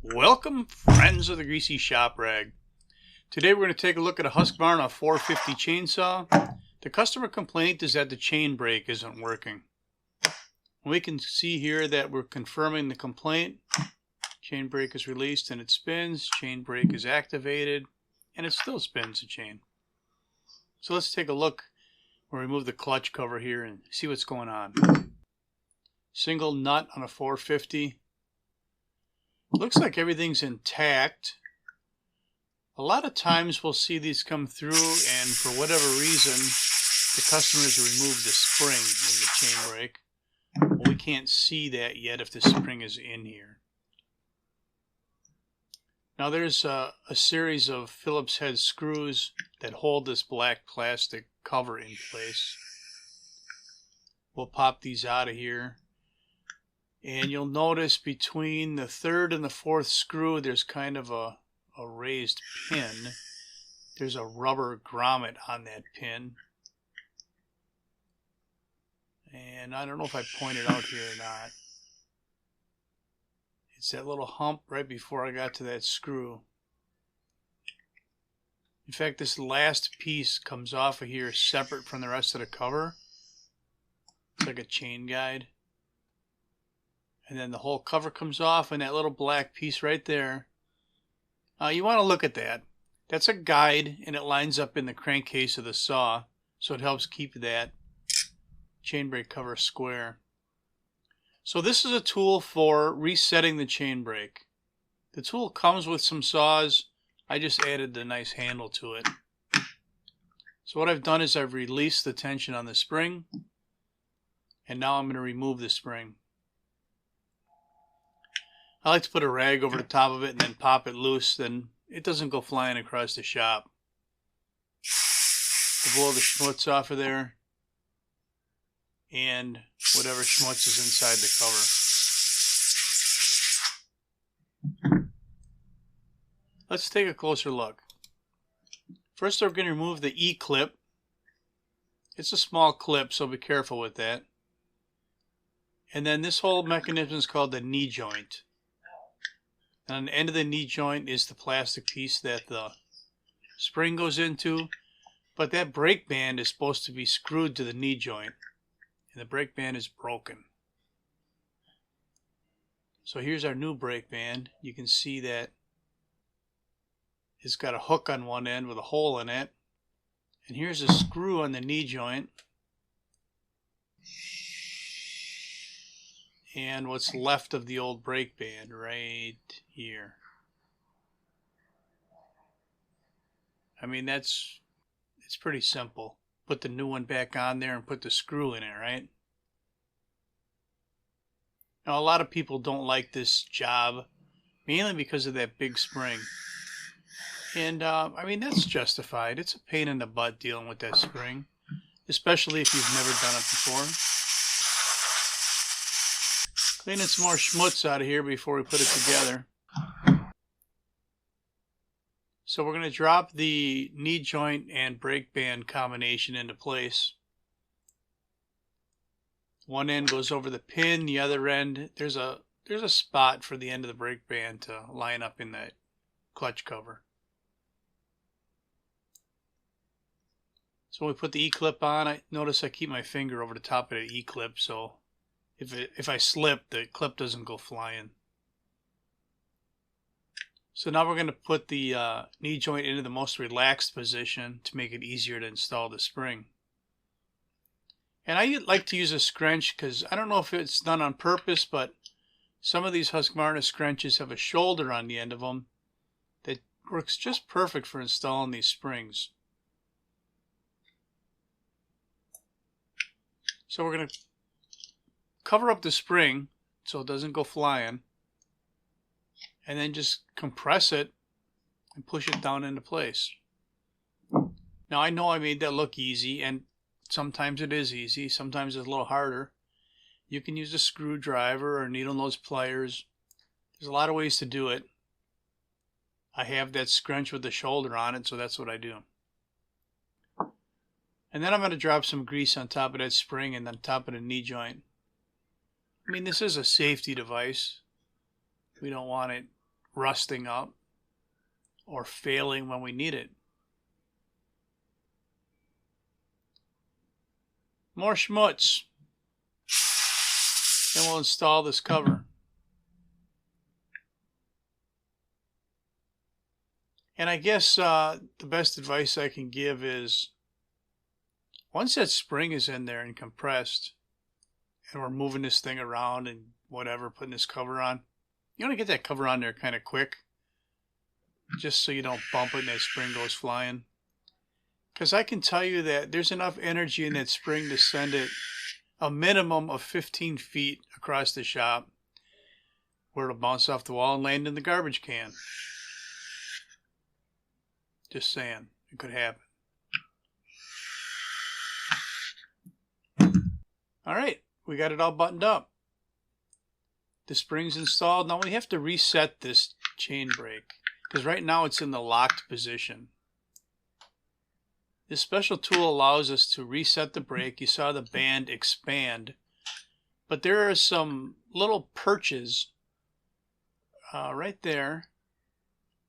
Welcome, friends of the Greasy Shop Rag. Today we're going to take a look at a Husqvarna 450 chainsaw. The customer complaint is that the chain brake isn't working. We can see here that we're confirming the complaint. Chain brake is released and it spins. Chain brake is activated and it still spins the chain. So let's take a look. We'll remove the clutch cover here and see what's going on. Single nut on a 450. Looks like everything's intact. A lot of times we'll see these come through and for whatever reason the customers remove the spring in the chain brake. Well, we can't see that yet if the spring is in here. Now there's a series of Phillips head screws that hold this black plastic cover in place. We'll pop these out of here. And you'll notice between the third and the fourth screw there's kind of a raised pin. There's a rubber grommet on that pin. And I don't know if I pointed out here or not. It's that little hump right before I got to that screw. In fact, this last piece comes off of here separate from the rest of the cover. It's like a chain guide. And then the whole cover comes off and that little black piece right there. You want to look at that. That's a guide and it lines up in the crankcase of the saw. So it helps keep that chain brake cover square. So this is a tool for resetting the chain brake. The tool comes with some saws. I just added the nice handle to it. So what I've done is I've released the tension on the spring. And now I'm going to remove the spring. I like to put a rag over the top of it and then pop it loose, then it doesn't go flying across the shop. To blow the schmutz off of there and whatever schmutz is inside the cover. Let's take a closer look. First we're going to remove the E-clip. It's a small clip, so be careful with that. And then this whole mechanism is called the knee joint. And on the end of the knee joint is the plastic piece that the spring goes into. But that brake band is supposed to be screwed to the knee joint. And the brake band is broken. So here's our new brake band. You can see that it's got a hook on one end with a hole in it. And here's a screw on the knee joint. And what's left of the old brake band right here. I mean, it's pretty simple. Put the new one back on there and put the screw in it, right? Now, a lot of people don't like this job, mainly because of that big spring. And, I mean, that's justified. It's a pain in the butt dealing with that spring, especially if you've never done it before. Cleaning some more schmutz out of here before we put it together. So we're going to drop the knee joint and brake band combination into place. One end goes over the pin, the other end, there's a spot for the end of the brake band to line up in that clutch cover. So when we put the E-clip on, notice I keep my finger over the top of the E-clip, so if I slip, the clip doesn't go flying. So now we're going to put the knee joint into the most relaxed position to make it easier to install the spring. And I like to use a scrunch because I don't know if it's done on purpose, but some of these Husqvarna scrunches have a shoulder on the end of them that works just perfect for installing these springs. So we're going to cover up the spring so it doesn't go flying, and then just compress it and push it down into place. Now I know I made that look easy, and sometimes it is easy, sometimes it's a little harder. You can use a screwdriver or needle nose pliers. There's a lot of ways to do it. I have that scrunch with the shoulder on it, so that's what I do. And then I'm going to drop some grease on top of that spring and on top of the knee joint. I mean, this is a safety device. We don't want it rusting up or failing when we need it. More schmutz. Then we'll install this cover. And I guess the best advice I can give is, once that spring is in there and compressed, and we're moving this thing around and whatever, putting this cover on, you want to get that cover on there kind of quick, just so you don't bump it and that spring goes flying. Because I can tell you that there's enough energy in that spring to send it a minimum of 15 feet across the shop, where it'll bounce off the wall and land in the garbage can. Just saying, it could happen. All right, we got it all buttoned up. The spring's installed. Now we have to reset this chain brake, because right now it's in the locked position. This special tool allows us to reset the brake. You saw the band expand, but there are some little perches right there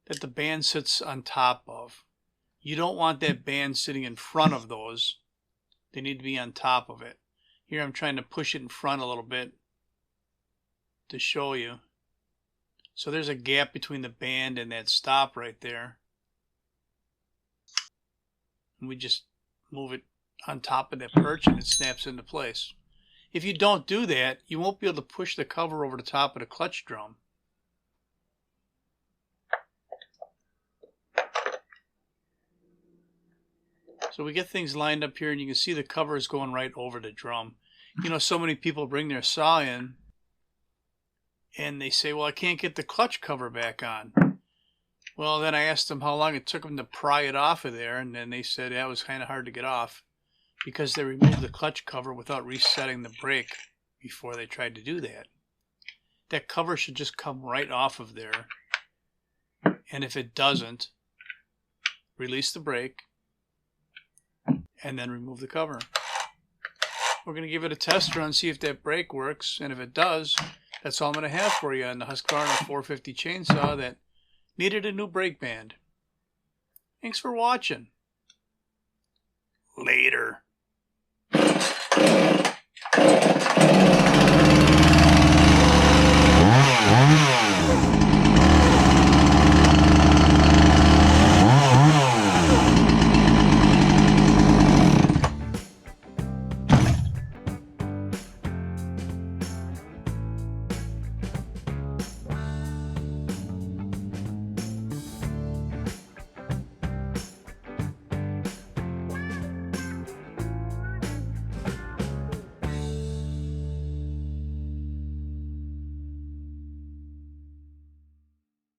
that the band sits on top of. You don't want that band sitting in front of those. They need to be on top of it. Here I'm trying to push it in front a little bit to show you. So there's a gap between the band and that stop right there. And we just move it on top of that perch and it snaps into place. If you don't do that, you won't be able to push the cover over the top of the clutch drum. So we get things lined up here, and you can see the cover is going right over the drum. You know, so many people bring their saw in and they say, well, I can't get the clutch cover back on. Well, then I asked them how long it took them to pry it off of there, and then they said that was kind of hard to get off because they removed the clutch cover without resetting the brake before they tried to do that. That cover should just come right off of there, and if it doesn't, release the brake and then remove the cover. We're going to give it a test run, see if that brake works, and if it does, that's all I'm going to have for you on the Husqvarna 450 chainsaw that needed a new brake band. Thanks for watching. Later.